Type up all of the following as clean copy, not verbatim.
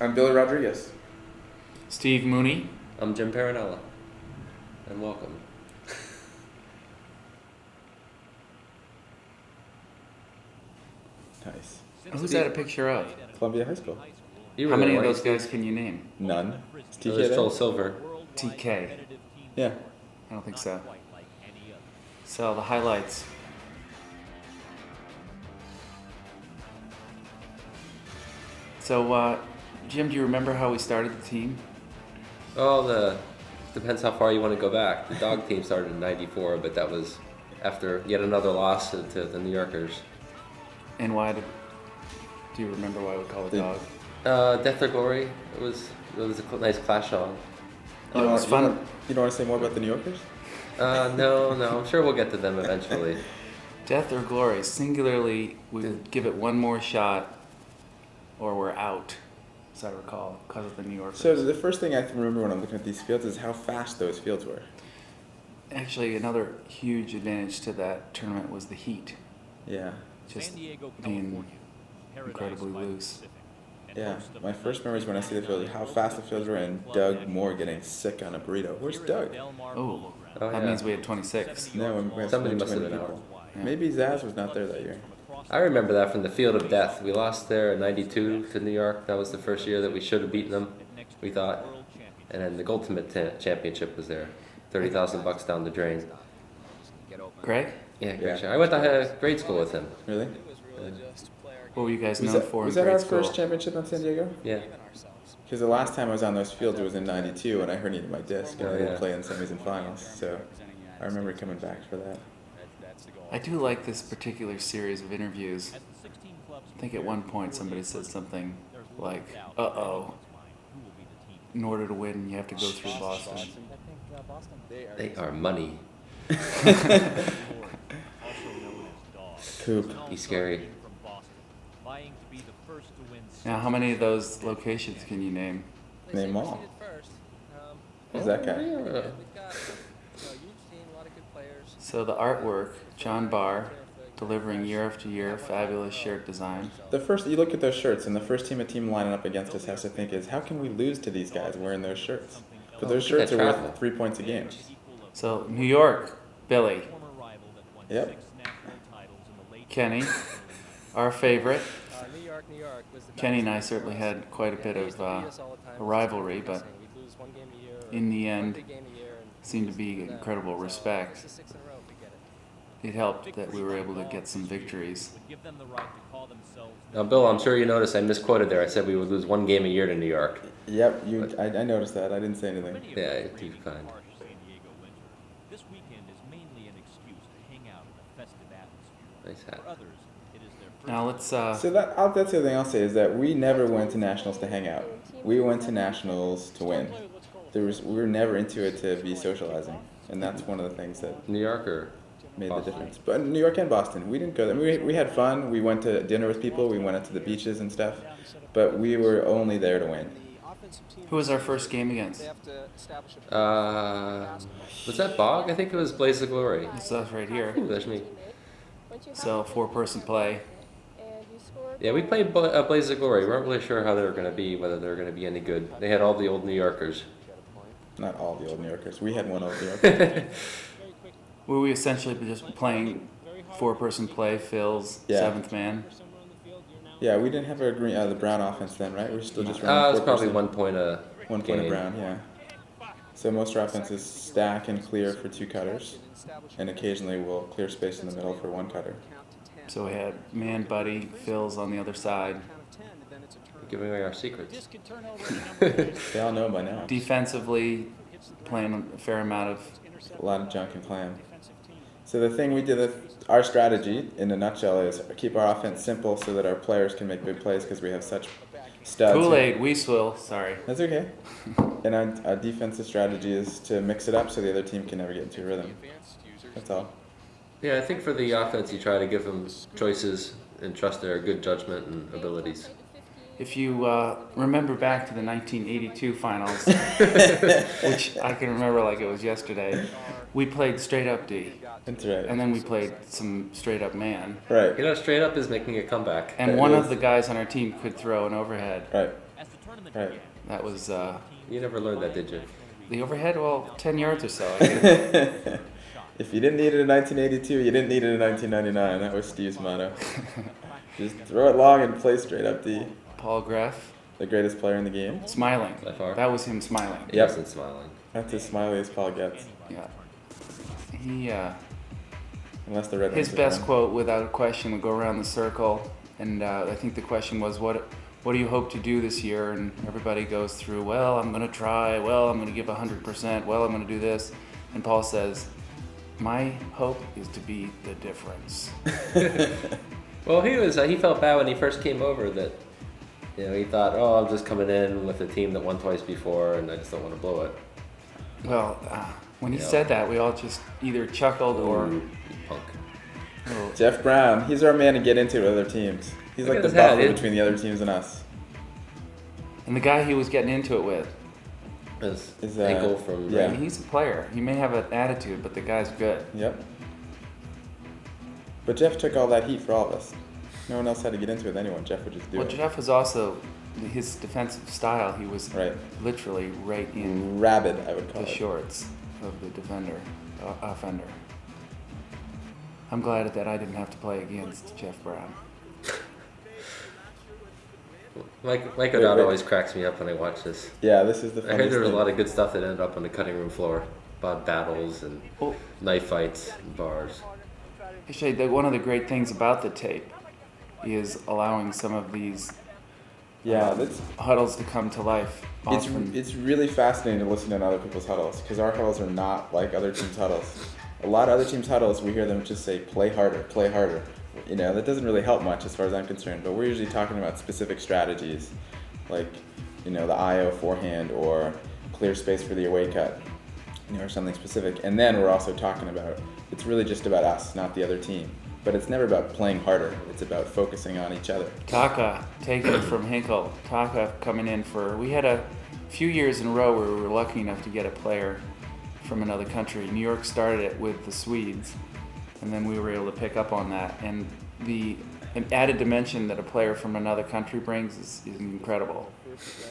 I'm Billy Rodriguez. Steve Mooney. I'm Jim Parinella, and welcome. Nice. Who's that a picture of? Columbia High School. How many of those guys can you name? None. Is TK There's there? Joel Silver. TK. Yeah. I don't think so. So the highlights. So, Jim, do you remember how we started the team? Oh, depends how far you want to go back. The dog team started in '94, but that was after yet another loss to the New Yorkers. And do you remember why we call it dog? Death or Glory. It was a nice clash song. Oh, it was fun. You don't want to say more about the New Yorkers? No. I'm sure we'll get to them eventually. Death or glory. Singularly, we would give it one more shot, or we're out, as I recall, because of the New Yorkers. So the first thing I remember when I'm looking at these fields is how fast those fields were. Actually, another huge advantage to that tournament was the heat. Yeah. Just being incredibly loose. Yeah. My first memory is when I see the field, how fast the fields were, and Doug Moore getting sick on a burrito. Where's Doug? Oh, Oh, that yeah. means we had 26. No, we had Somebody 20 must have been people. Yeah. Maybe Zaz was not there that year. I remember that from the Field of Death. We lost there in '92 to New York. That was the first year that we should have beaten them, we thought. And then the Ultimate Championship was there. $30,000 down the drain. Greg? Yeah, Yeah. sure. I went to grade school with him. Really? What were you guys Was known that, for was in that grade our school? first championship on San Diego? Yeah. Because the last time I was on those fields, it was in '92, and I herniated my disc, and Oh, I didn't yeah. play in semis and finals. So I remember coming back for that. I do like this particular series of interviews. I think at one point somebody said something like, "Uh-oh, in order to win, you have to go through Boston." They are money. Coop. He's scary. Now, how many of those locations can you name? Name all. Who's that guy? Yeah. So the artwork, John Barr, delivering year after year, fabulous shirt design. The first, you look at those shirts, and the first team lining up against us has to think is, how can we lose to these guys wearing those shirts? But those Look at shirts are that travel. worth 3 points a game. So New York, Billy, Yep. Kenny, our favorite. Kenny and I certainly had quite a bit of a rivalry, but in the end, seemed to be incredible respect. It helped that we were able to get some victories. Now, Bill, I'm sure you noticed I misquoted there. I said we would lose one game a year to New York. Yep, I noticed that. I didn't say anything. Yeah, too kind. Nice hat. Now let's, So that's the other thing I'll say is that we never went to nationals to hang out. We went to nationals to win. We were never into it to be socializing, and that's one of the things that New York or made Boston? the difference. But New York and Boston, we didn't go there. We had fun. We went to dinner with people. We went out to the beaches and stuff. But we were only there to win. who was our first game against? Was that Bog? I think it was Blaze of Glory. So that's right here. Ooh, there's me. So 4-person play. Yeah, we played Blaze of Glory. We weren't really sure how they were going to be, whether they were going to be any good. They had all the old New Yorkers. Not all the old New Yorkers. We had one old New Yorker. Were we essentially just playing 4-person play, Phil's Yeah. 7th man? Yeah, we didn't have the Brown offense then, right? We were still just It running was probably 4%. 1 point a 1 point game. of Brown, yeah. So most of our offenses stack and clear for 2 cutters, and occasionally we'll clear space in the middle for 1 cutter. So we had man, Buddy, Phil's on the other side. Giving away our secrets. They all know by now. Defensively, playing a fair amount of. A lot of junk and clam. So the thing we did, our strategy in a nutshell is keep our offense simple so that our players can make big plays because we have such studs. Kool-Aid, we swill, sorry. That's okay. And our defensive strategy is to mix it up so the other team can never get into a rhythm. That's all. Yeah, I think for the offense, you try to give them choices and trust their good judgment and abilities. If you remember back to the 1982 finals, which I can remember like it was yesterday, we played straight up D. That's right. And then we played some straight up man. Right. You know, straight up is making a comeback. And That one is. of the guys on our team could throw an overhead. Right. Right. That was You never learned that, did you? the overhead. Well, 10 yards or so. I guess. If you didn't need it in 1982, you didn't need it in 1999. That was Steve's motto. Just throw it long and play straight up Paul Greff the greatest player in the game. smiling. By far. That was him smiling. He Yep. wasn't smiling. That's as smiley as Paul gets. Yeah. He Unless the Red his Wings best win. quote, without a question, would go around the circle, and I think the question was, "What do you hope to do this year?" And everybody goes through, "Well, I'm going to try. Well, I'm going to give 100%. Well, I'm going to do this." And Paul says, "My hope is to be the difference." Well, he felt bad when he first came over that, he thought, oh, I'm just coming in with a team that won twice before, and I just don't want to blow it. Well, when he Yeah. said that, we all just either chuckled or. Ooh, you punk. Oh, Jeff Brown, he's our man to get into with other teams. He's Look like at the his hat, buffer dude. between the other teams and us. and the guy he was getting into it with, His Is, ankle from yeah. I mean, he's a player. He may have an attitude, but the guy's good. Yep. But Jeff took all that heat for all of us. No one else had to get into it with anyone. Jeff would just do Well, it. Jeff was also his defensive style. He was Right. literally right in Rabid, I would call the it. shorts of the offender. I'm glad that I didn't have to play against Jeff Brown. Mike Wait. O'Donnell always cracks me up when I watch this. Yeah, this is the I funniest heard there was a thing. lot of good stuff that ended up on the cutting room floor about battles and Well, knife fights and bars. actually, one of the great things about the tape is allowing some of these Yeah, that's huddles to come to life. Often. it's really fascinating to listen to other people's huddles because our huddles are not like other teams' huddles. A lot of other teams' huddles, we hear them just say, play harder, play harder. That doesn't really help much as far as I'm concerned, but we're usually talking about specific strategies, like, the IO forehand or clear space for the away cut, or something specific. And then we're also talking about, it's really just about us, not the other team. But it's never about playing harder, it's about focusing on each other. Taka taken from Hinkle. Taka coming in we had a few years in a row where we were lucky enough to get a player from another country. New York started it with the Swedes, and then we were able to pick up on that. And the added dimension that a player from another country brings is incredible.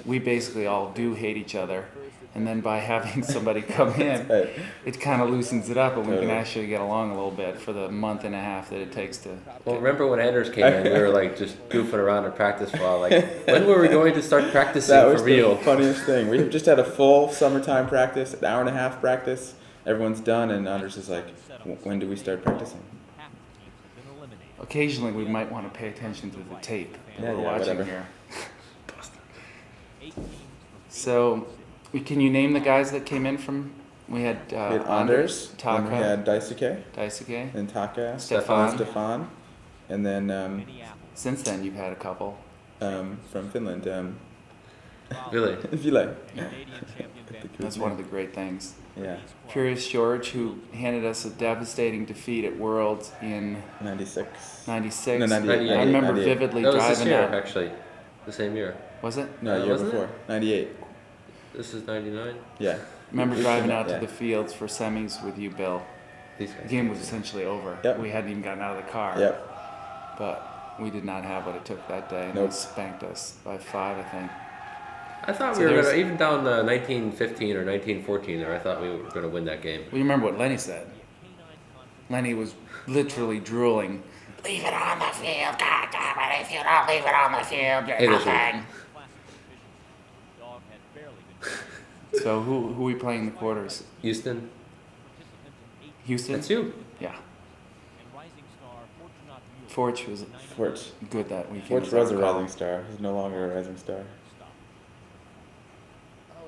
We basically all do hate each other, and then by having somebody come in, Right. it kind of loosens it up, and we can Totally. actually get along a little bit for the month and a half that it takes to. Well, remember when Anders came in, we were like just goofing around in practice while when were we going to start practicing That for was real? the funniest thing. We just had a full summertime practice, an hour and a half practice. Everyone's done, and Anders is like, when do we start practicing? Occasionally, we might want to pay attention to the tape that Yeah, we're yeah, watching whatever. here. So, can you name the guys that came in from? We had We had Anders, then Taka, we had Daisuke, Daisuke. then Taka, Stefan. Stefan, and then Since then, you've had a couple. from Finland, Really? Ville. That's one of the great things. Yeah, Curious George, who handed us a devastating defeat at Worlds in 96. '96. No, 98. I remember 98. vividly That was this driving year, out. actually. The same year. Was it? No, year Wasn't it? before, 98. This is 99. Yeah. Remember We driving came out yeah. to the fields for semis with you, Bill. These The guys. game was essentially over. Yep. We hadn't even gotten out of the car. Yep. But we did not have what it took that day, and Nope. they spanked us by 5, I think. I thought So we were there's- gonna even down 1915 or 1914 there. I thought we were gonna win that game. Well, you remember what Lenny said? Lenny was literally drooling. Leave it on the field, God damn it! If you don't leave it on the field, you're Hey, this nothing. So who are we playing in the quarters? Houston. Houston? That's you. Yeah. Forge was Forge. good that weekend. Forge as I was a recall. rising star. He's no longer a rising star.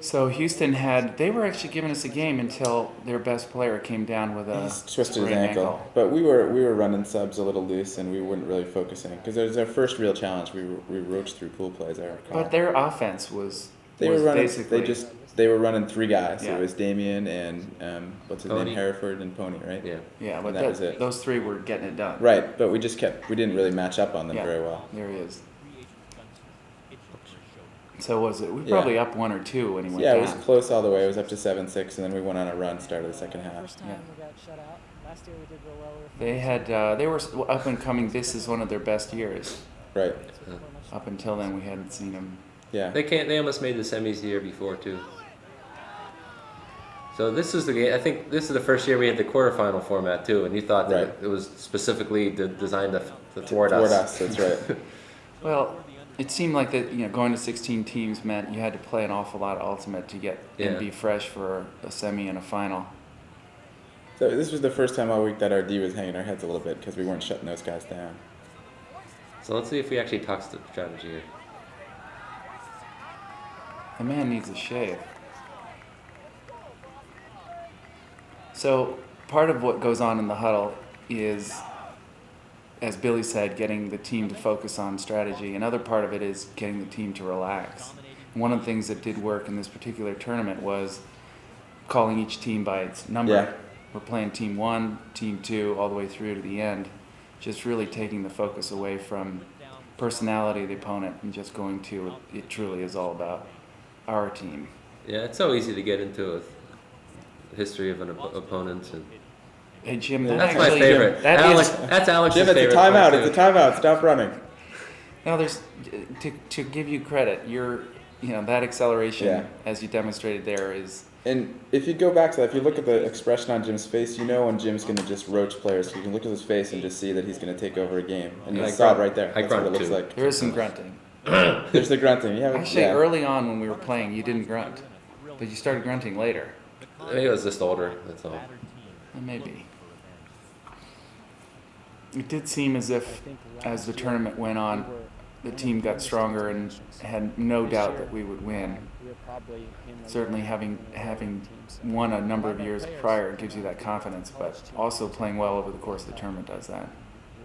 So Houston they were actually giving us a game until their best player came down with a He's twisted his sprained ankle. But we were running subs a little loose, and we weren't really focusing because it was our first real challenge. We roached through pool plays. I recall. But their offense was They were running. basically They were running 3 guys. Yeah. It was Damien and what's his Pony. name, Hereford and Pony, right? Yeah. yeah, and but that was it. those 3 were getting it done. Right, but we didn't really match up on them Yeah. very well. There he is. So was it? We were Yeah. probably up 1 or 2 when he went Yeah, down. it was close all the way. It was up to 7-6, and then we went on a run. Started the second half. First time Yeah. we got shut out. Last year we did real well. They were up and coming. This is one of their best years. Right. Up until then, we hadn't seen them Yeah. They almost made the semis the year before too. So this is the game. I think this is the first year we had the quarterfinal format too, and you thought that Right. it was specifically designed to thwart Toward us. us, that's right. Well, it seemed like that going to 16 teams meant you had to play an awful lot of Ultimate to get and be fresh for a semi and a final. So this was the first time all week that our D was hanging our heads a little bit because we weren't shutting those guys down. So let's see if we actually talk strategy here. The man needs a shave. So part of what goes on in the huddle is, as Billy said, getting the team to focus on strategy. Another part of it is getting the team to relax. And one of the things that did work in this particular tournament was calling each team by its number. Yeah. We're playing team 1, team 2, all the way through to the end. Just really taking the focus away from personality of the opponent and just going to it truly is all about our team. Yeah, it's so easy to get into a history of an opponent. And Hey Jim, that's actually, my favorite. That's Alex's Jim, it's favorite. a timeout. part, It's a timeout. Stop running. Now, there's to give you credit. That acceleration, Yeah. as you demonstrated there, is. And if you go back to that, if you look at the expression on Jim's face, you know when Jim's going to just roach players. You can look at his face and just see that he's going to take over a game. And you I saw it grunt. right there. I That's what it grunt looks too. like. There is some grunting. There's the grunting. You haven't, Actually, early on when we were playing, you didn't grunt, but you started grunting later. Maybe I was just older. That's all. Maybe. It did seem as if, as the tournament went on, the team got stronger and had no doubt that we would win. Certainly having won a number of years prior gives you that confidence, but also playing well over the course of the tournament does that.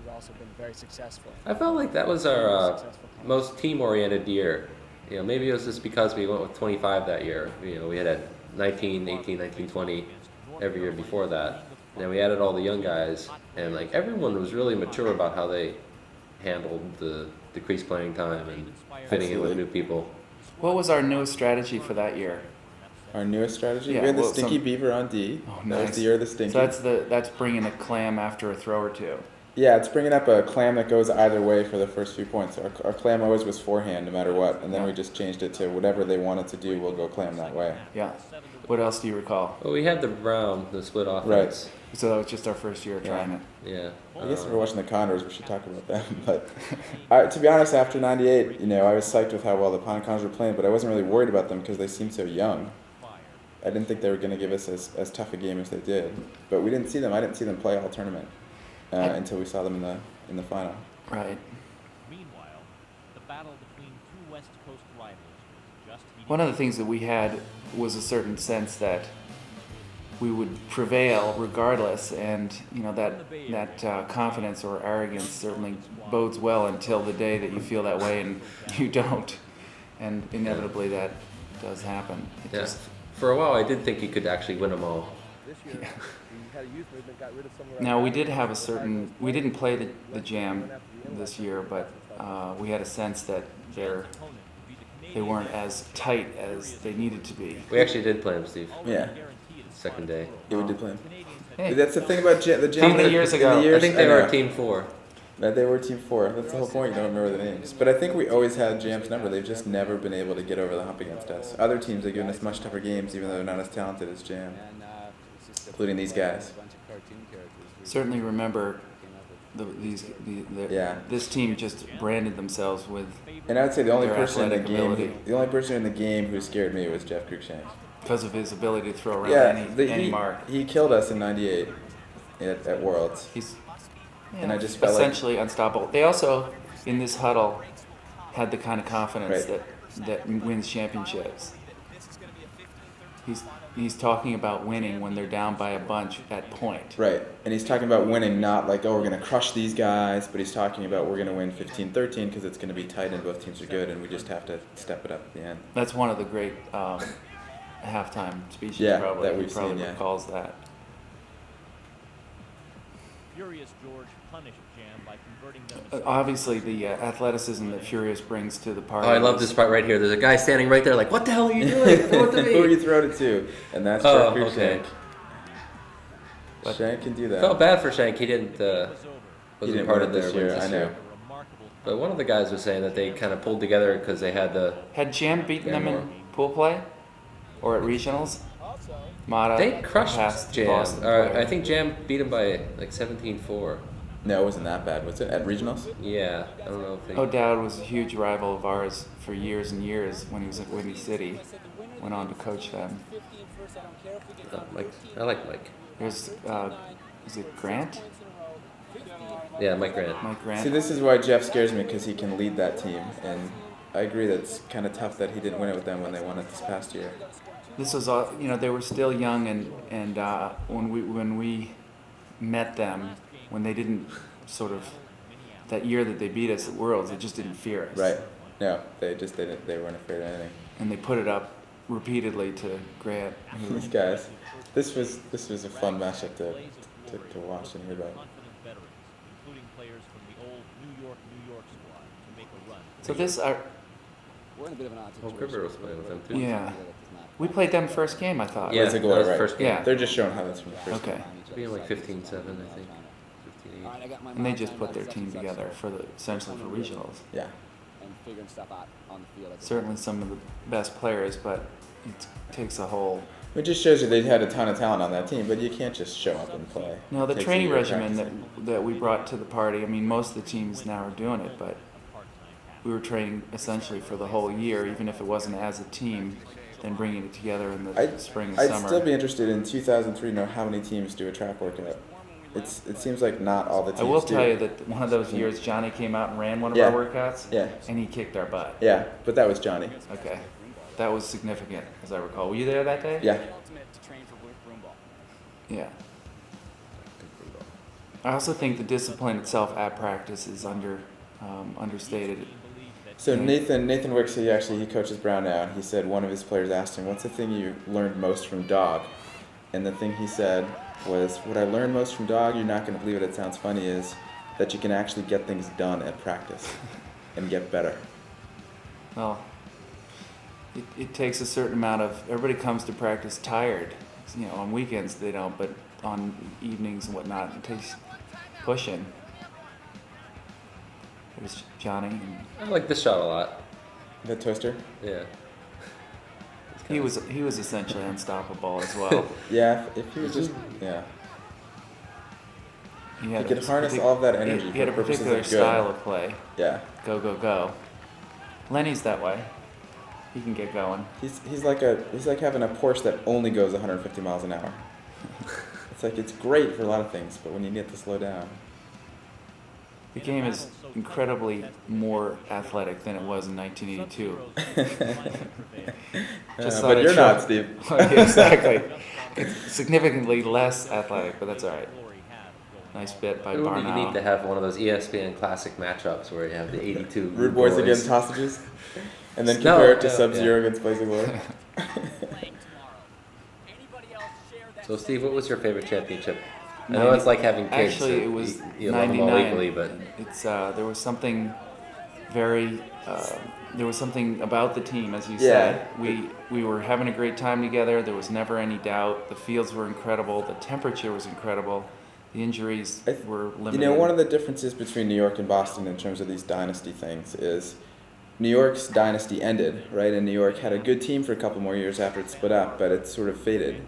We've also been very successful. I felt like that was our most team-oriented year. Maybe it was just because we went with 25 that year. We had 19, 18, 19, 20 every year before that. And then we added all the young guys, and everyone was really mature about how they handled the decreased playing time and fitting in with new people. What was our newest strategy for that year? Our newest strategy? Yeah, we had the well, Stinky Beaver on D. Oh, That nice. was the year of the Stinky. So that's bringing a clam after a throw or two. Yeah, it's bringing up a clam that goes either way for the first few points. Our clam always was forehand, no matter what, and then we just changed it to whatever they wanted to do, we'll go clam that way. Yeah. What else do you recall? Well, we had the split offense. So that was just our first year trying it. Yeah. I guess if we're watching the Condors, we should talk about them. But to be honest, after '98, I was psyched with how well the Condors were playing, but I wasn't really worried about them because they seemed so young. I didn't think they were going to give us as tough a game as they did. But we didn't see them. I didn't see them play all tournament until we saw them in the final. Right. Meanwhile, the battle between two West Coast rivals was just heating One of the things that we had was a certain sense that we would prevail regardless, and that confidence or arrogance certainly bodes well until the day that you feel that way and you don't, and inevitably that does happen. For a while, I did think you could actually win them all. Now we did have we didn't play the jam this year, but we had a sense that they weren't as tight as they needed to be. We actually did play them, Steve. Yeah. Second day. Yeah, we did play them. Hey. That's the thing about the jam. How many years ago? I think they were Team 4. They were Team 4. That's the whole point. You don't remember the names. But I think we always had Jam's number. They've just never been able to get over the hump against us. Other teams have given us much tougher games, even though they're not as talented as Jam, including these guys. Certainly remember Yeah. this team just branded themselves with, And I'd say the only Their person in the athletic game, ability. the only person in the game who scared me was Jeff Cruikshank. because of his ability to throw around Yeah, any mark. he killed us in '98 at Worlds. He's And I just felt like- essentially unstoppable. They also, in this huddle, had the kind of confidence Right. that wins championships. He's talking about winning when they're down by a bunch at point. Right, and he's talking about winning, not like, we're going to crush these guys, but he's talking about we're going to win 15-13 because it's going to be tight and both teams are good, and we just have to step it up at the end. That's one of the great halftime speeches. Yeah, probably that he we've probably seen, yeah. recalls that. Furious George punished Jam by converting them to Obviously, the athleticism that Furious brings to the party. Oh, I love this part right here. There's a guy standing right there like, what the hell are you doing? Throw it to me. Who are you throwing it to? And that's Oh, Jeff okay. Cruikshank. Shank can do that. Felt bad for Shank. He didn't He wasn't didn't part win of it their this year, wins I know. remarkable But one of the guys was saying that they kind of pulled together because they had the. Had Jam beaten them more. in pool play? Or at regionals? Mata They crushed passed Jam. Boston I player. think Jam beat him by like 17-4. No, it wasn't that bad, was it? At regionals? Yeah, I don't know if they. O'Dowd was a huge rival of ours for years and years when he was at Windy City. Went on to coach them. Mike. I like Mike. There's, is it Grant? Yeah, Mike Grant. Mike Grant. See, this is why Jeff scares me, because he can lead that team, and I agree that it's kind of tough that he didn't win it with them when they won it this past year. This was all, they were still young, and when we met them, when they didn't sort of, that year that they beat us at Worlds, they just didn't fear us. Right. No, they weren't afraid of anything. And they put it up repeatedly to Grant. These guys, this was a fun matchup to watch and hear about. Confident veterans, including players from the old New York squad, to make a run. So this are, We're in a bit of an odd Well, situation. River was playing with them too. yeah. We played them first game, I thought. Yeah, It's a goal, that was the right. first game. Yeah. They're just showing highlights from the first Okay. Being like 15-7, I think. 15-8. And they just put their team together for essentially for regionals. Yeah. And figuring stuff out on the field. Certainly some of the best players, but it takes a whole. It just shows you they had a ton of talent on that team, but you can't just show up and play. No, the It takes a training year of regimen practicing. that we brought to the party. I mean, most of the teams now are doing it, but we were training essentially for the whole year, even if it wasn't as a team. Then bringing it together in the spring and I'd summer. still be interested in 2003 to know how many teams do a track workout. It seems like not all the teams I will do. tell you that one of those years Johnny came out and ran one of Yeah. our workouts, Yeah. and he kicked our butt. Yeah, but that was Johnny. Okay, that was significant, as I recall. Were you there that day? Yeah. Yeah. I also think the discipline itself at practice is understated. So Yeah. Nathan Wicks, he coaches Brown now, and he said one of his players asked him, "What's the thing you learned most from Dog?" And the thing he said was, "What I learned most from Dog, you're not going to believe it, it sounds funny, is that you can actually get things done at practice and get better." Well, it takes a certain amount of. Everybody comes to practice tired. On weekends they don't, but on evenings and whatnot, it takes pushing. There's Johnny. And I like this shot a lot. The twister? Yeah. he was essentially unstoppable as well. Yeah, if he was just, yeah. He He could harness all of that energy He had a for purposes particular of good. style of play. Yeah. Go, go, go. Lenny's that way. He can get going. He's like having a Porsche that only goes 150 miles an hour. It's great for a lot of things, but when you need to slow down. The game is incredibly more athletic than it was in 1982. Just thought But I'd you're show- not, Steve. Exactly. It's significantly less athletic, but that's all right. Nice bit by It would be neat to Barnow. have one of those ESPN classic matchups where you have the 82 Rude Boys against hostages, and then No, compare it to yeah. Sub-Zero against Blazing Glory. So Steve, what was your favorite championship? I know it's like having kids. Actually, so it was you love them all 99. equally, but It's there was something very there was something about the team, as you Yeah. said. We were having a great time together. There was never any doubt. The fields were incredible. The temperature was incredible. The injuries were limited. One of the differences between New York and Boston in terms of these dynasty things is New York's dynasty ended, right? And New York had a good team for a couple more years after it split up, but it sort of faded.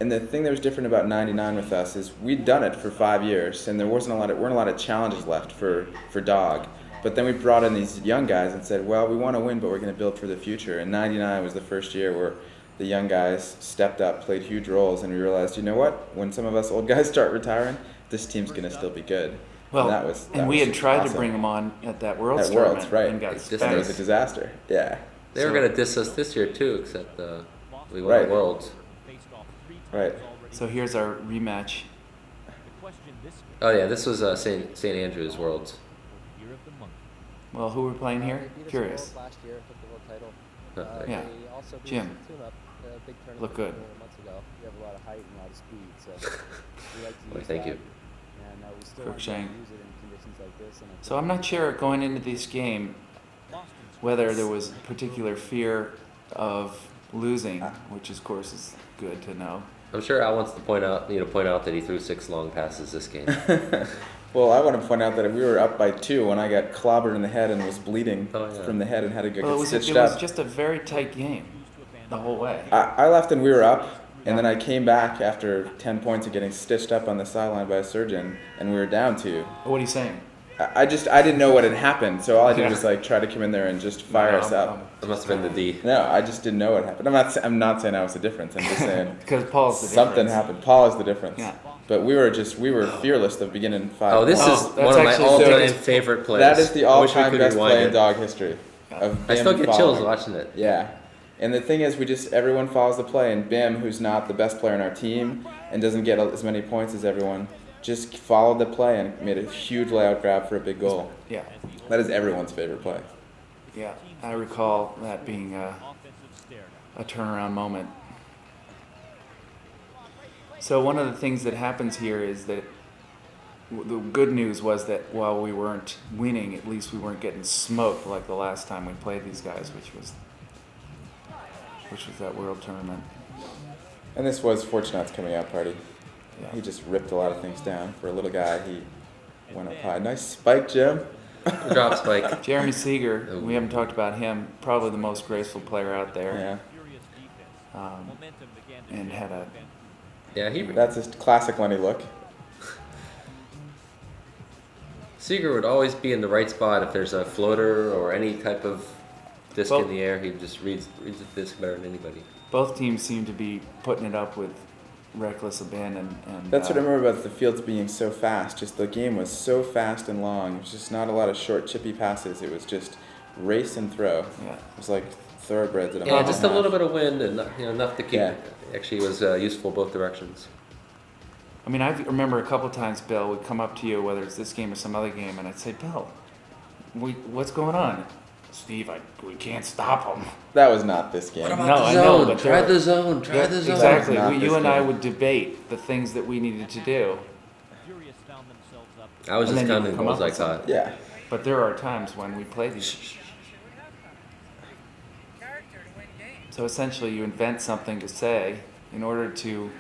And the thing that was different about '99 with us is we'd done it for 5 years, and there weren't a lot of challenges left for Dog. But then we brought in these young guys and said, well, we want to win, but we're going to build for the future. And '99 was the first year where the young guys stepped up, played huge roles, and we realized, you know what? When some of us old guys start retiring, this team's going to still be good. Well, and we had tried awesome. to bring them on at that World's At tournament Worlds, right. and got It's And it was a spanked. disaster. Yeah. they were So- going to diss us this year too, except we won Right. the Worlds. Right. So here's our rematch. Oh yeah, this was St. Andrews Worlds. Well, who we're playing here? Curious. Last year, took the world title. Okay. Yeah. They also beat Jim. us in tune-up, big tournament Look good. months ago. We have a lot of height and a lot of speed, so we like to Well, use thank that. you. And we still Crookshank. want to use it in conditions like this. And I So I'm not sure going into this game whether there was particular fear of losing, which of course is good to know. I'm sure Al wants to point out that he threw 6 long passes this game. Well, I want to point out that we were up by 2 when I got clobbered in the head and was bleeding Oh, from the head and had to go Well, get it stitched was up. just a very tight game the whole way. I left and we were up, and Yeah. then I came back after 10 points of getting stitched up on the sideline by a surgeon, and we were down 2. What are you saying? I didn't know what had happened, so all I did Yeah. was like try to come in there and just fire us up. It must have been the D. No, I just didn't know what happened. I'm not saying that was the difference. I'm just saying Because Paul's the something difference. happened. Paul is the difference. Yeah. But we were fearless the beginning 5. Oh, this points. is that's one of my actually- all-time so- favorite plays. That is the I wish we all-time could best rewind play in it. dog history. Of I Bim still get chills following. watching it. Yeah. And the thing is, everyone follows the play, and Bim, who's not the best player on our team and doesn't get as many points as everyone, just followed the play and made a huge layout grab for a big goal. Yeah. That is everyone's favorite play. Yeah. I recall that being Offensive stare down. a turnaround moment. So one of the things that happens here is that the good news was that while we weren't winning, at least we weren't getting smoked like the last time we played these guys, which was that World Tournament. And this was Fortunat's coming out party. Yeah. He just ripped a lot of things down. For a little guy, he went up high. Nice spike, Jim. Drop spike. Jeremy Seeger, we haven't talked about him, probably the most graceful player out there. Yeah. Furious defense. Um, Momentum began to and had a Yeah, That's his classic Lenny look. Seeger would always be in the right spot if there's a floater or any type of disc Well- in the air. He just reads the disc better than anybody. both teams seem to be putting it up with reckless abandon. And That's what I remember about the fields being so fast. Just the game was so fast and long. It was just not a lot of short, chippy passes. It was just race and throw. Yeah. It was like thoroughbreds at a Yeah, mile just and a half. little bit of wind and enough to keep Yeah. it. Actually, it was useful both directions. I mean, I remember a couple times, Bill, would come up to you, whether it's this game or some other game, and I'd say, Bill, what's going on? Steve, we can't stop them. That was not this game. No, I know, but Try there- the zone. Try the zone. Exactly. Not You this and I game. would debate the things that we needed to do, Furious found themselves up. I was And just then you counting come goals up I with something. caught. Yeah. but there are times when we play these. So essentially, you invent something to say in order to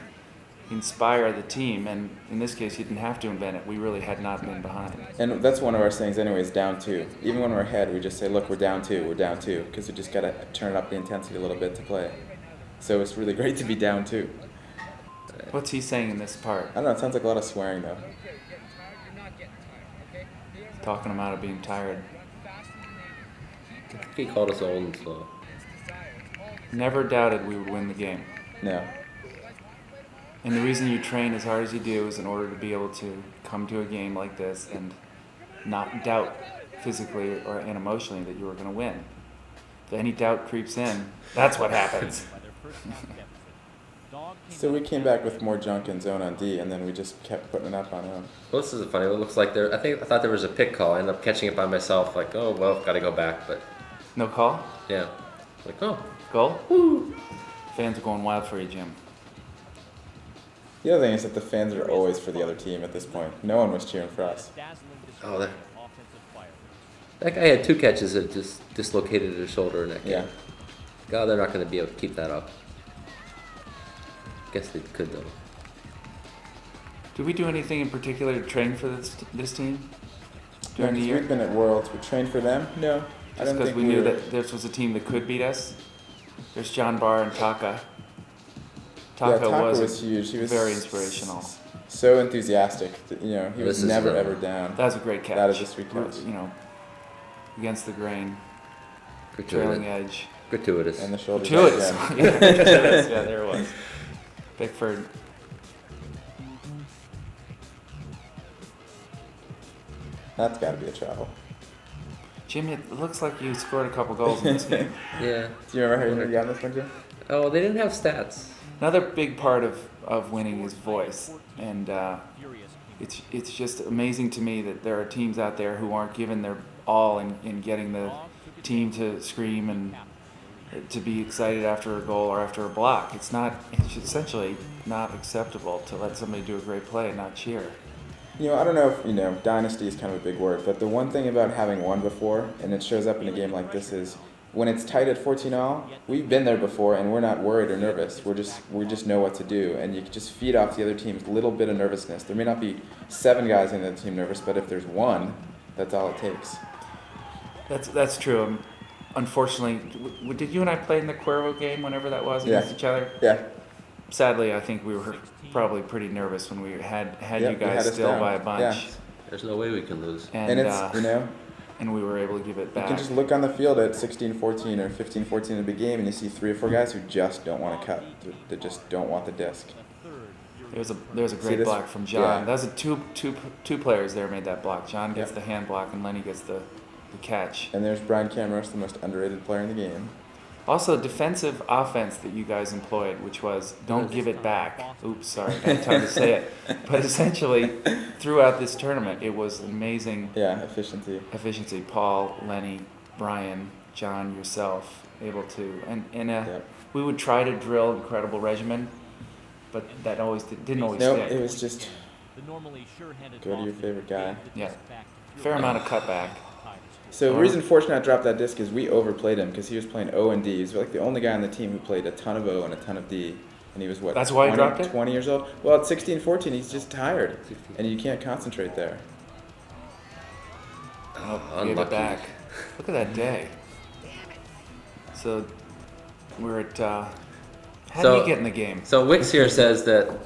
inspire the team, and in this case, you didn't have to invent it. We really had not been behind. And that's one of our sayings anyways, down 2. Even when we're ahead, we just say, look, we're down 2, because we just got to turn up the intensity a little bit to play. So it's really great to be down 2. What's he saying in this part? I don't know, it sounds like a lot of swearing though. Talking him out of being tired. He called us old and slow. Never doubted we would win the game. No. And the reason you train as hard as you do is in order to be able to come to a game like this and not doubt physically and emotionally that you were going to win. If any doubt creeps in, that's what happens. By their first half deficit. Dog So we came back with more junk in zone on D, and then we just kept putting it up on him. Well, this is funny. It looks like there. I thought there was a pick call. I ended up catching it by myself. Like, oh well, got to go back. But No call? yeah, like oh, Goal? Woo! Fans are going wild for you, Jim. The other thing is that the fans are always for the other team at this point. No one was cheering for us. dazzling Oh, there. offensive fire. that guy had 2 catches that just dislocated his shoulder in that game. Yeah. God, they're not going to be able to keep that up. Guess they could though. Did we do anything in particular to train for this team during the Because year? we've been at Worlds. We trained for them? No. I Just don't because think we knew were- that this was a team that could beat us? There's John Barr and Taka. Yeah, Taka Taka was, was huge. He was very inspirational. So enthusiastic. You know, he This was is never fun. ever down. That was a great catch. That is a sweet catch. You know, against the grain, trailing Gratuitous. edge. Gratuitous. And the shoulders Gratuitous. back Yeah, gratuitous. Yeah, there it was. Bickford. That's got to be a travel. Jim, it looks like you scored a couple goals in this game. Yeah. Do you remember how you got this one, Jim? Oh, they didn't have stats. Another big part of winning is voice, and Furious. it's just amazing to me that there are teams out there who aren't giving their all in getting the team to scream and to be excited after a goal or after a block. It's essentially not acceptable to let somebody do a great play and not cheer. You know, I don't know if, dynasty is kind of a big word, but the one thing about having won before, and it shows up in a game like this, is when it's tight at 14-all, we've been there before, and we're not worried or nervous. We just know what to do, and you can just feed off the other team's little bit of nervousness. There may not be 7 guys in the team nervous, but if there's 1, that's all it takes. That's true. Unfortunately, did you and I play in the Cuervo game whenever that was against each other? Yeah. Sadly, I think we were probably pretty nervous when we had Yeah, you we had guys us still down. by a bunch. Yeah. There's no way we can lose. And it's, and we were able to give it you back. can just look on the field at 16-14 or 15-14 in the big game, and you see 3 or 4 guys who just don't want to cut. They just don't want the disc. There was a great block from John. That was two players there made that block. John gets the hand block, and Lenny gets the catch. And there's Brian Camaros, the most underrated player in the game. Also, defensive offense that you guys employed, which was don't give it back. Oops, sorry, I had time to say it. But essentially, throughout this tournament, it was amazing. Yeah, efficiency. Paul, Lenny, Brian, John, yourself, able to, and we would try to drill incredible regimen, but that didn't always stick. It was just go to your favorite guy. Yeah, fair amount of cutback. So the reason Fortunat dropped that disc is we overplayed him because he was playing O and D. He was like the only guy on the team who played a ton of O and a ton of D. And he was, what, That's why he dropped it? 20 years old? Well, at 16-14, he's just tired. And you can't concentrate there. Give it back. Look at that day. So we're at, how did he get in the game? So Wix here says that...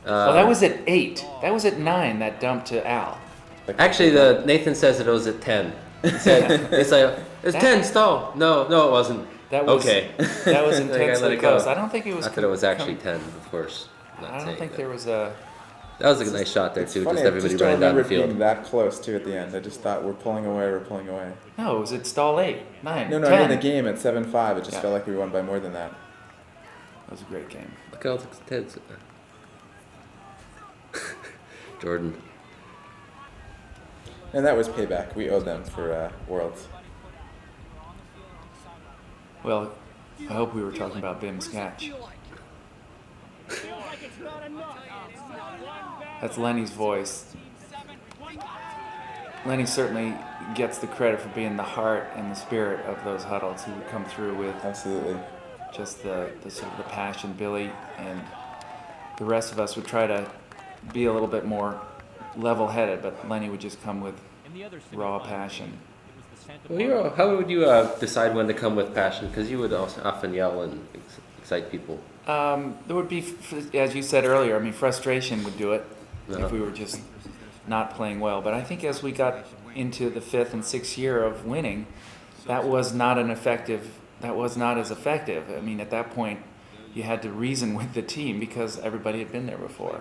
that was at 8. That was at 9, that dump to Al. Actually, Nathan says that it was at 10. He said, it's 10, stall. No, it wasn't. That was, okay. That was intensely close. I don't think it was... I thought it was actually 10, of course. I don't think there was a... That was a nice shot there, too. Funny, just everybody running down the field. Being that close, too, at the end. I just thought, we're pulling away. No, it was at stall 8, 9, No, 10. I mean the game at 7-5. It just felt like we won by more than that. That was a great game. Look at all the Ted's. Jordan. And that was payback. We owed them for Worlds. Well, I hope we were talking about Bim's catch. That's Lenny's voice. Lenny certainly gets the credit for being the heart and the spirit of those huddles. He would come through with absolutely just the sort of the passion. Billy and the rest of us would try to be a little bit more level-headed, but Lenny would just come with raw passion. Well, how would you decide when to come with passion? Because you would also often yell and excite people. There would be, as you said earlier, frustration would do it if we were just not playing well. But I think as we got into the 5th and 6th year of winning, that was not as effective. At that point, you had to reason with the team because everybody had been there before.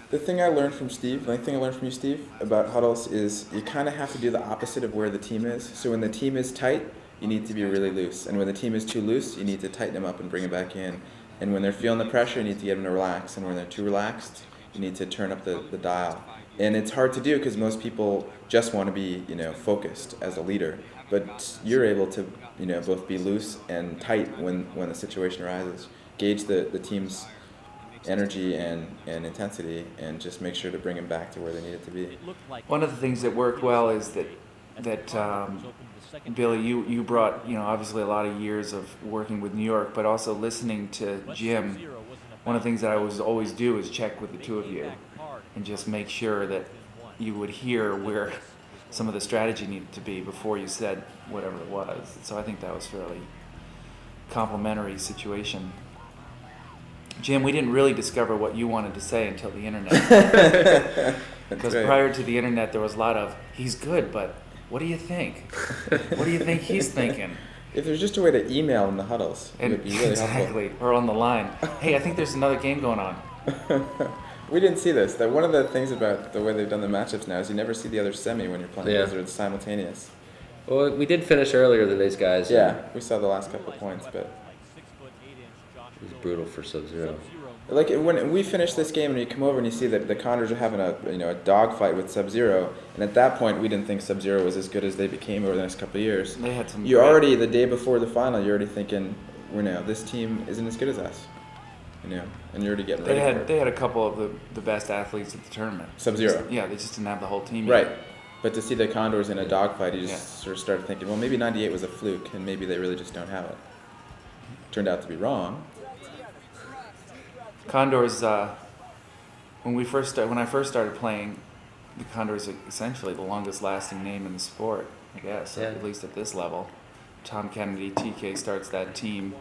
The thing I learned from Steve, you, Steve, about huddles is you kind of have to do the opposite of where the team is. So when the team is tight, you need to be really loose. And when the team is too loose, you need to tighten them up and bring them back in. And when they're feeling the pressure, you need to get them to relax. And when they're too relaxed, you need to turn up the dial. And it's hard to do because most people just want to be, focused as a leader. But you're able to, both be loose and tight when the situation arises. Gauge the team's energy and intensity and just make sure to bring them back to where they need it to be. One of the things that worked well is that Billy, you brought, obviously a lot of years of working with New York, but also listening to Jim. One of the things that I always do is check with the two of you and just make sure that you would hear where some of the strategy needed to be before you said whatever it was. So I think that was a fairly complimentary situation. Jim, we didn't really discover what you wanted to say until the internet. Because prior to the internet, there was a lot of, he's good, but what do you think? What do you think he's thinking? If there's just a way to email in the huddles, it would be really exactly, helpful. or on the line. Hey, I think there's another game going on. We didn't see this. That one of the things about the way they've done the matchups now is you never see the other semi when you're playing because it's simultaneous. Well, we did finish earlier than these guys. Yeah, we saw the last couple of points, but it was brutal for Sub-Zero. Like when we finish this game and you come over and you see that the Condors are having a dogfight with Sub-Zero, and at that point we didn't think Sub-Zero was as good as they became over the next couple of years. They had some. You're already the day before the final. You're already thinking, this team isn't as good as us, and you're already getting ready. They had a couple of the best athletes at the tournament. Sub-Zero. Yeah, they just didn't have the whole team yet. Right. But to see the Condors in a dogfight, you just Yeah. sort of started thinking, well, maybe '98 was a fluke, and maybe they really just don't have it. Turned out to be wrong. Condors. When I first started playing, the Condors are essentially the longest lasting name in the sport, I guess, Yeah. at least at this level. Tom Kennedy, TK starts that team.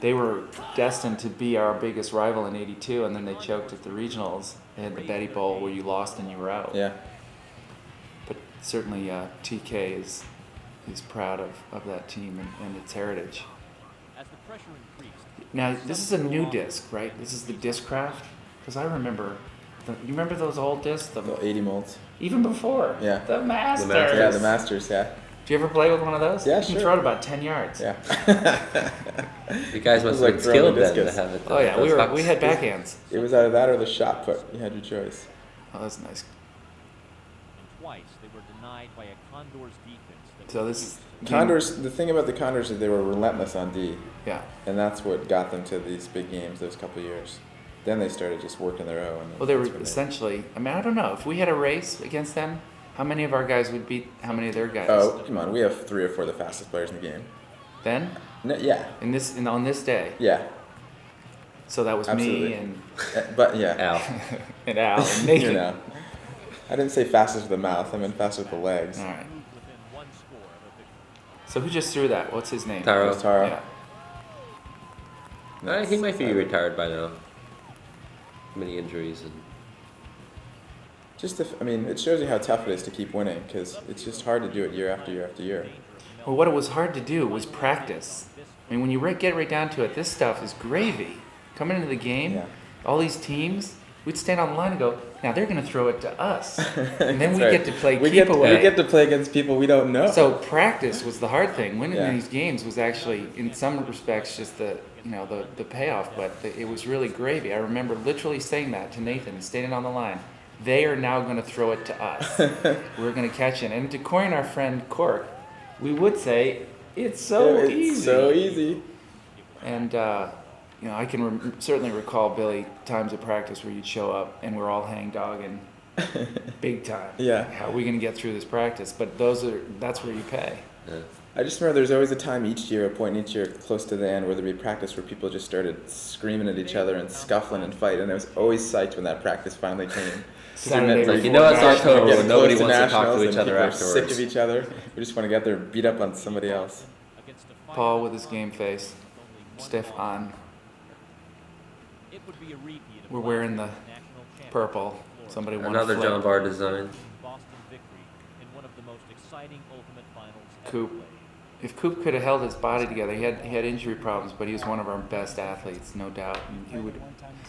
They were destined to be our biggest rival in '82, and then they choked at the regionals. They had the Betty Bowl where you lost and you were out. Yeah. But certainly TK is proud of that team and its heritage. As the pressure increased, Now, this is a new disc, right? This is the Discraft? Because I remember, you remember those old discs? The 80 molds. Even before? Yeah. The Masters. Yeah, the Masters, yeah. Do you ever play with one of those? Yeah, You can sure. throw it about 10 yards. Yeah. You guys It was must like have been throwing skilled the then to discus. have it. Oh yeah, those hucks. we had backhands. It was either that or the shot put. You had your choice. Oh, that's nice. and twice they were denied by a Condors defense. That So was this is Condors, the thing about the Condors is they were relentless on D, Yeah. and that's what got them to these big games those couple of years. Then they started just working their own. and Well, they were that's when essentially. I mean, I don't know if we had a race against them. How many of our guys would beat how many of their guys? Oh, come on. We have 3 or 4 of the fastest players in the game. Then No, yeah. on this day. Yeah. So that was Absolutely. me and But yeah. Al. and Al and Nathan. You know. I didn't say fastest with the mouth. I meant fastest with the legs. All right. moved within one score of a victory. So who just threw that? What's his name? Taro. There's Taro. Yeah. He might be retired by now. Many injuries and Just I mean, it shows you how tough it is to keep winning because it's just hard to do it year after year after year. Well, what it was hard to do was practice. I mean, when you get right down to it, this stuff is gravy. Coming into the game, Yeah. all these teams, we'd stand on the line and go, now they're going to throw it to us. And then That's we right. get to play we keep get, away. We get to play against people we don't know. So practice was the hard thing. Winning Yeah. these games was actually, in some respects, just the payoff. But it was really gravy. I remember literally saying that to Nathan, standing on the line. They are now going to throw it to us. We're going to catch it. And to coin our friend Cork, we would say, it's so it's easy. so easy. And I can certainly recall, Billy, times of practice where you'd show up and we're all hang-dogging big time. Yeah. How are we going to get through this practice? But that's where you pay. yeah. I just remember there's always a time each year, a point each year close to the end where there'd be practice where people just started screaming at each other and scuffling and fighting. And I was always psyched when that practice finally came. Saturday Like, you know it's all before total Getting and nobody close wants to talk nationals to and each other people are afterwards. sick of each other. We just want to get there and beat up on somebody else. Against a Paul with his game face, stiff on. It would be a repeat of We're wearing the last year's national championship purple. Florida. Somebody won Another flip. John Barr design. Boston victory in one of the most exciting ultimate finals ever Coop. played. If Coop could have held his body together, he had injury problems, but he was one of our best athletes, no doubt. And he would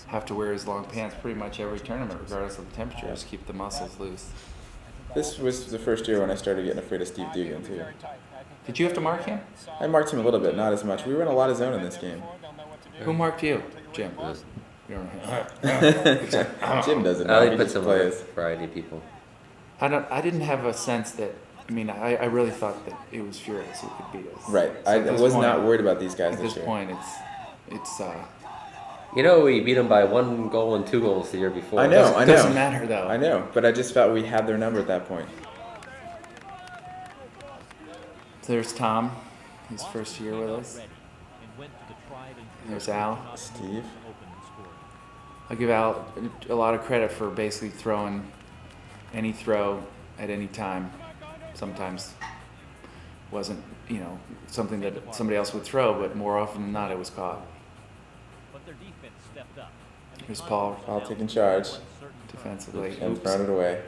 have to wear his long pants pretty much every tournament, regardless of the temperature, just keep the muscles loose. This was the first year when I started getting afraid of Steve Dugan, too. Did you have to mark him? I marked him a little bit, not as much. We were in a lot of zone in this game. Who marked you? Jim. Yeah. You don't- Jim doesn't I know. only He put just some plays. variety of people. I didn't have a sense that. I mean, I really thought that it was Furious who could beat us. Right. So I at this was point- not worried about these guys At this this year. point, it's. You know, we beat them by 1 goal and 2 goals the year before. I know, It I know. doesn't matter though. I know, but I just felt we had their number at that point. There's Tom, his first year with us. Ready and went to the tried and true There's Al. opportunity Steve. to open and score. I give Al a lot of credit for basically throwing any throw at any time. Sometimes wasn't, something that somebody else would throw, but more often than not, it was caught. But their defense stepped up. and the Here's Condors Paul. Paul held taking charge to uncertain Defensively. and Oops. thrown it away.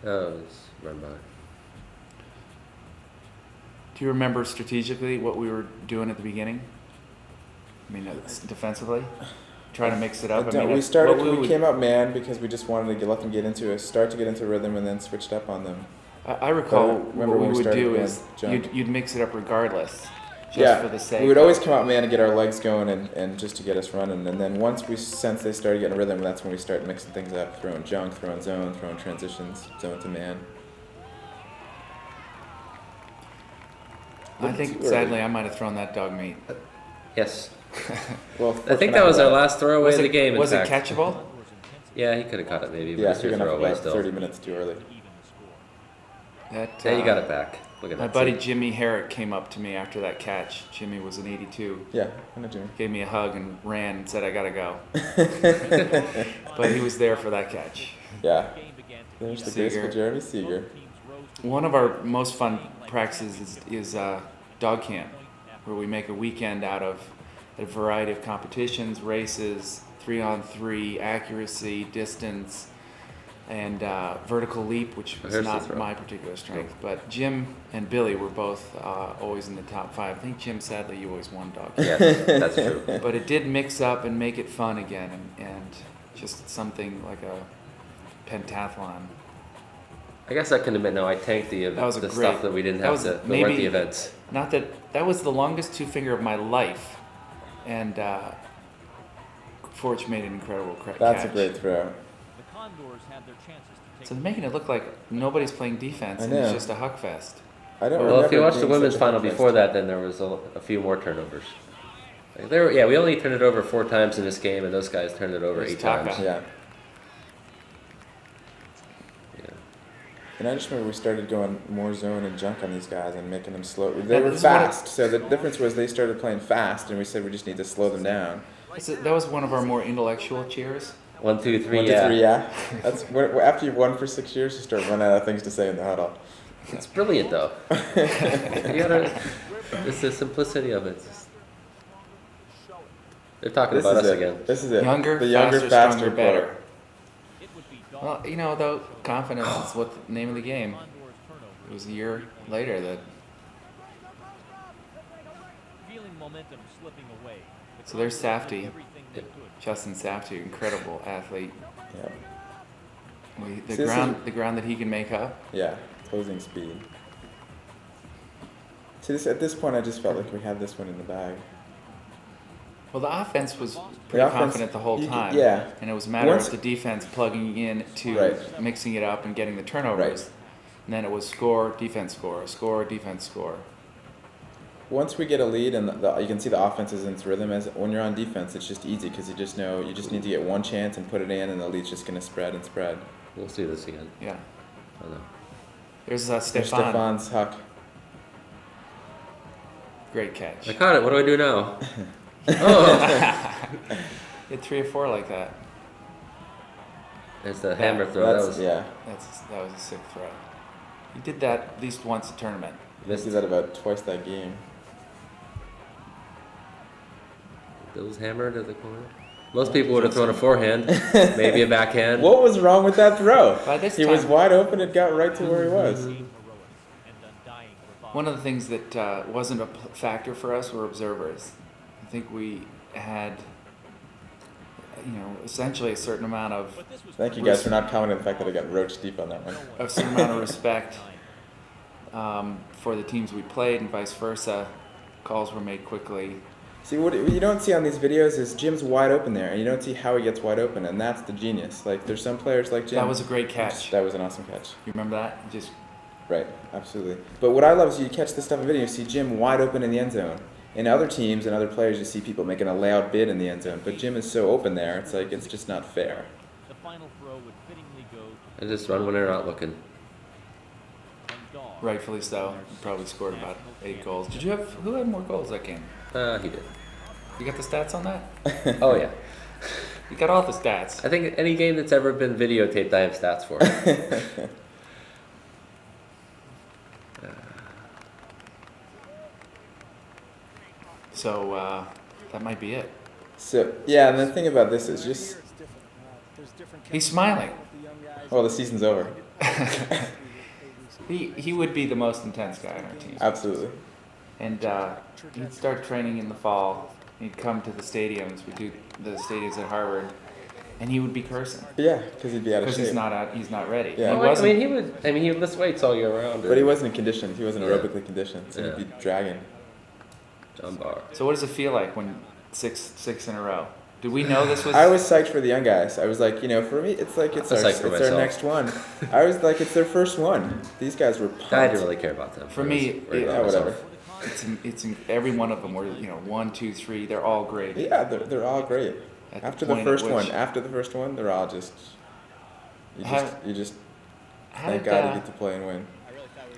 Oh, it was run by. Do you remember strategically what we were doing at the beginning? I mean, defensively, trying to mix it up. I mean, We came out man because we just wanted to let them get into rhythm, and then switched up on them. I recall But remember what when we we would started do going is jump? you'd mix it up regardless, just Yeah, for the sake. we would always come out man and get our legs going, and just to get us running. And then once we sense they started getting rhythm, that's when we start mixing things up, throwing junk, throwing zone, throwing transitions, zone to man. I think sadly I might have thrown that dog meat. Yes. Well, I think that was our last throwaway of the game, in Was it fact. catchable? Yeah, he could have caught it maybe, but Yeah, it's you're your gonna have throwaway about still. 30 minutes too early. even the score. That, Yeah, you got it back. Look at My that. buddy See? Jimmy Herrick came up to me after that catch. Jimmy was an 82. Yeah, I know Jimmy. Gave me a hug and ran and said, I gotta go. But he was there for that catch. Yeah. There's the Seeger. graceful Jeremy Seeger. One of our most fun practices is dog camp, where we make a weekend out of a variety of competitions, races, 3-on-3, accuracy, distance, and vertical leap, which was Here's the not throw. my particular strength. But Jim and Billy were both always in the top 5. I think Jim, sadly, you always won dog camp. Yes, that's true. But it did mix up and make it fun again, and just something like a pentathlon. I guess I can admit now I tanked the That was a the great- stuff that we didn't that have was to. That maybe- weren't the events. Not that was the longest 2-finger of my life, and Forge made an incredible catch. That's a great throw. The Condors had their chances to take So they're making it look like nobody's playing defense, I and it's know. just a huck fest. I don't Well, remember if you watched the being women's such a final hard before place. that, then there was a few more turnovers. Like we only turned it over 4 times in this game, and those guys turned it over There's 8 Taka. times. Yeah. Yeah. And I just remember we started going more zone and junk on these guys and making them slow. They Yeah, were this is what fast, so the difference was they started playing fast, and we said we just need to slow them down. That was one of our more intellectual cheers. 1, 2, 3, 1, yeah. 2, 3, yeah. That's after you've won for 6 years, you start running out of things to say in the huddle. It's brilliant though. You gotta. It's the simplicity of it. They're talking This about is us it. again. This is it. Younger, the younger, faster, stronger, quote. better. It would be dog Well, you know, though, confidence is what the name of the game. Condors turnover. It was a year later that. Feeling momentum slipping away. The So there's Condors did Safety. everything they could. Justin Safety, incredible athlete. Yeah. The See, this ground that he can make up. Yeah, closing speed. See, at this point, I just felt like we had this one in the bag. Well, the offense was pretty offense, confident the whole you time. yeah. And it was a matter Once- of the defense plugging in to Right. mixing it up and getting the turnovers. Right. And then it was score, defense, score, defense, score. Once we get a lead and you can see the offense is in its rhythm, as when you're on defense, it's just easy because you just know you just need to get one chance and put it in, and the lead's just going to spread and spread. We'll see this again. Yeah. I don't know. There's There's Stefan. Stefan's huck. Great catch. I caught it. What do I do now? Oh, Hit 3 or 4 like that. it's the hammer throw. That That's, was yeah. That was a sick throw. He did that at least once a tournament. I see that about twice that game. Bill's hammer to the corner. Most people would have thrown a forehand, maybe a backhand. What was wrong with that throw? By this He was time- wide open. It got right to where he was. Heroic and undying revival. One of the things that wasn't a factor for us were observers. I think we had, essentially a certain amount of But this was Thank you guys for not commenting on the fact that I got roach deep on that one. a certain amount of respect for the teams we played, and vice versa. Calls were made quickly. See, what you don't see on these videos is Jim's wide open there, and you don't see how he gets wide open, and that's the genius. Like, there's some players like Jim. That was a great catch. That was an awesome catch. You remember that? Just Right, absolutely. But what I love is you catch this stuff in video, you see Jim wide open in the end zone. In other teams and other players, you see people making a loud bid in the end zone, but Jim is so open there, it's like, it's just not fair. the final throw would fittingly go to And just run when they're not looking. and dog. rightfully so. You probably scored about 8 goals. Who had more goals that game? He did. You got the stats on that? Oh yeah. You got all the stats. I think any game that's ever been videotaped, I have stats for. So that might be it. So, yeah, and the thing about this is just, He's smiling. well, the season's over. He would be the most intense guy on our team. Absolutely. And he'd start training in the fall. He'd come to the stadiums. We do the stadiums at Harvard, and he would be cursing Yeah, because he'd be out of because shape. he's not ready. Yeah. He Well, wasn't. he would lift weights all year round. But he wasn't in condition. He wasn't Yeah. aerobically conditioned, so Yeah. he'd be dragging. John Barr. So what does it feel like when six in a row? Did we know this was? I was psyched for the young guys. I was like, for me, it's like it's I was our psyched for our myself. next one. I was like, it's their first one. These guys were pumped. I didn't really care about them. For I me, was worried it- about Yeah, whatever. myself. every one of them were 1, 2, 3. They're all great. Yeah, they're all great. At After the the point at first which- one, you just How- thank How did, God you get to play and win.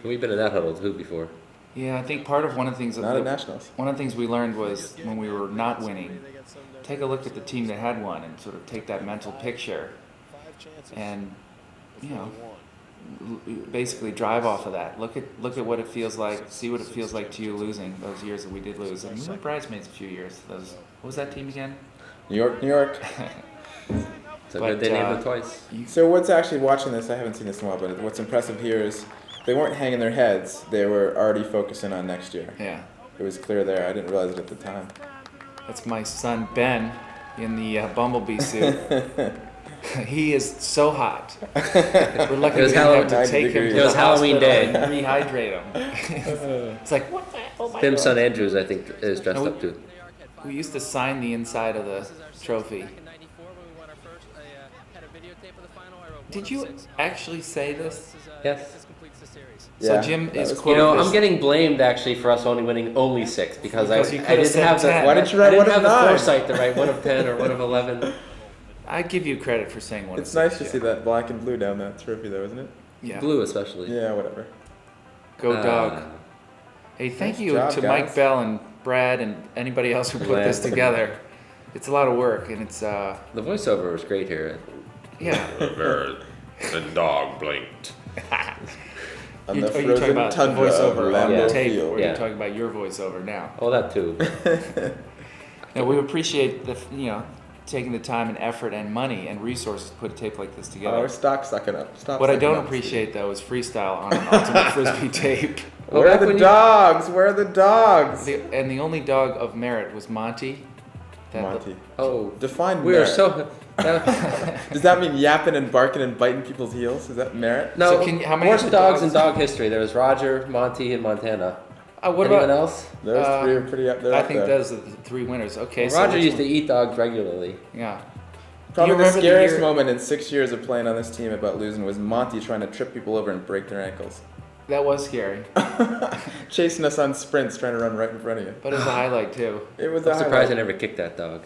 We've been in that huddle too before. Yeah, I think part of one of the things Not at Nationals. one of the things we learned was when we were not winning, take a look at the team that had won and sort of take that mental picture, and basically drive off of that. Look at what it feels like. See what it feels like to you losing those years that we did lose. And we were bridesmaids a few years. What was that team again? New York, New York. So good they named it twice. So what's actually watching this? I haven't seen this in a while, but what's impressive here is they weren't hanging their heads. They were already focusing on next year. Yeah. It was clear there. I didn't realize it at the time. That's my son Ben in the bumblebee suit. He is so hot. We're lucky It was we didn't have to 90 take him degrees. to It was the Halloween hospital day. and rehydrate him. It's like, what the hell? Tim's son Andrews, I think, is dressed up too. We used to sign the inside of the trophy. Did you actually say this? Yes. So Yeah, Jim that is was quoted You know, as- I'm getting blamed actually for us only winning only 6 because Because you I could've didn't said have the 10. Why didn't you I write didn't one have of the 9? foresight to write 1 of 10 or 1 of 11. I give you credit for saying one. It's of nice to six, see Jim. that black and blue down that trophy, though, isn't it? Yeah. Blue especially. Yeah, whatever. Go dog. Uh, Hey, thank nice you job, to guys. Mike Bell and Brad and anybody else who put this Glad. together. It's a lot of work, and it's The voiceover was great here. yeah. The dog blinked. On You- the are you talking frozen about the tundra of voiceover on Lambeau the tape, Field. or are Yeah. you talking about your voiceover now? Oh, that too. No, we appreciate taking the time and effort and money and resources to put a tape like this Oh, together. our stock's sucking up. Stop What I sucking don't up, appreciate though is freestyle on an ultimate frisbee tape. Steve. Well, Where are back the when you- dogs? Where are the dogs? And the only dog of merit was Monty. That- Monty. Oh, Define we are merit. so. Does that mean yapping and barking and biting people's heels? Is that merit? No, So how many worst other dogs in dogs? dog history. There was Roger, Monty, and Montana. What Anyone about? else? Those 3 are pretty up there. I think those are the 3 winners. Okay, Well, so Roger which used to one? eat dogs regularly. Yeah. Probably the remember the scariest year- moment in 6 years of playing on this team about losing was Monty trying to trip people over and break their ankles. That was scary, Chasing us on sprints, trying to run right in front of you. but it was a highlight too. It was I'm a surprised I highlight. never kicked that dog.